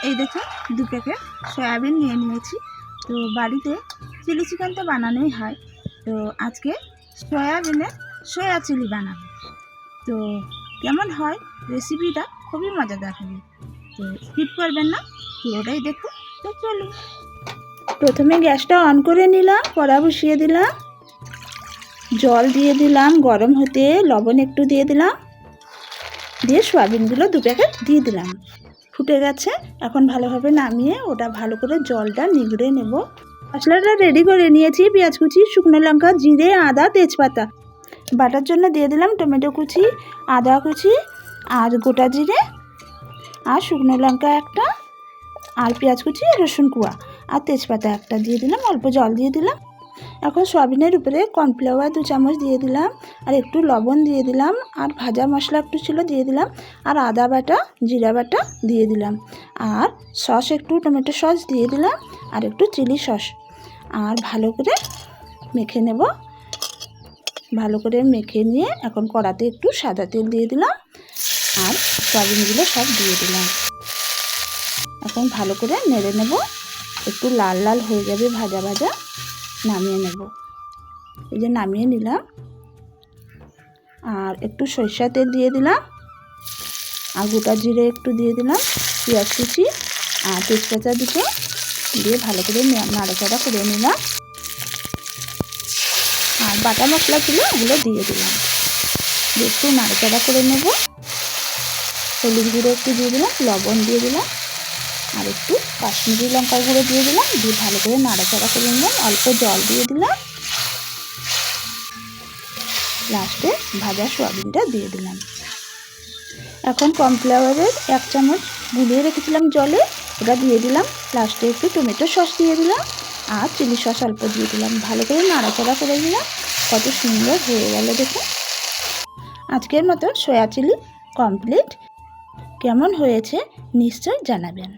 এই দেখো 2 packet soybean নিয়ে নিয়েছি। তো বাড়িতে চিলি চিকেন তো বানানোই হয়, তো আজকে সয়াবিনের সয়া চিলি বানাবো। তো কেমন হয় রেসিপিটা খুবই মজাদার হবে, তো স্কিপ করবেন না, পুরোটাই দেখুন। তো চলুন, প্রথমে গ্যাসটা অন করে নিলাম, কড়া বসিয়ে দিলাম, জল দিয়ে দিলাম গরম হতে, লবণ একটু দিয়ে দিলাম, দিয়ে সয়াবিনগুলো 2 প্যাকেট দিয়ে দিলাম। ফুটে গেছে, এখন ভালোভাবে নামিয়ে ওটা ভালো করে জলটা নিগড়ে নেব। মশলাটা রেডি করে নিয়েছি, পেঁয়াজ কুচি, শুকনো লঙ্কা, জিরে, আদা, তেজপাতা। বাটার জন্য দিয়ে দিলাম টমেটো কুচি, আদা কুচি, আর গোটা জিরে, আর শুকনো লঙ্কা একটা, আর পেঁয়াজ কুচি, রসুন কুয়া, আর তেজপাতা একটা দিয়ে দিলাম, অল্প জল দিয়ে দিলাম। এখন সয়াবিনের উপরে কর্নফ্লাওয়ার 2 চামচ দিয়ে দিলাম, আর একটু লবণ দিয়ে দিলাম, আর ভাজা মশলা একটু ছিল দিয়ে দিলাম, আর আদা বাটা, জিরা বাটা দিয়ে দিলাম, আর সস একটু টমেটো সস দিয়ে দিলাম, আর একটু চিলি সস। আর ভালো করে মেখে নেব। ভালো করে মেখে নিয়ে এখন কড়াতে একটু সাদা তেল দিয়ে দিলাম, আর সয়াবিনগুলো সব দিয়ে দিলাম। এখন ভালো করে নেড়ে নেব, একটু লাল লাল হয়ে যাবে ভাজা ভাজা, নামিয়ে নেব। এই যে নামিয়ে নিলাম, আর একটু সরিষা তেল দিয়ে দিলাম, আর গোটা জিরে একটু দিয়ে দিলাম, পেঁয়াজ কুচি আর তেজপাতা দুটো দিয়ে ভালো করে নাড়াচাড়া করে নিলাম, আর বাটা মশলা ছিল ওগুলো দিয়ে দিলাম, একটু নাড়াচাড়া করে নেব। হলুদ গুঁড়ো একটু দিয়ে দিলাম, লবণ দিয়ে দিলাম, আর একটু কাশ্মীরি লঙ্কার গুঁড়ো দিয়ে দিলাম, দিয়ে ভালো করে নাড়াচাড়া করে নিলাম। অল্প জল দিয়ে দিলাম, লাস্টে ভাজা সয়াবিনটা দিয়ে দিলাম। এখন কর্নফ্লাওয়ারের 1 চামচ গুলিয়ে রেখেছিলাম জলে, ওটা দিয়ে দিলাম। লাস্টে একটু টমেটো সস দিয়ে দিলাম, আর চিলি সস অল্প দিয়ে দিলাম। ভালো করে নাড়াচাড়া করে দিলাম। কত সুন্দর হয়ে গেল দেখুন। আজকের মতো সয়া চিলি কমপ্লিট। কেমন হয়েছে নিশ্চয় জানাবেন।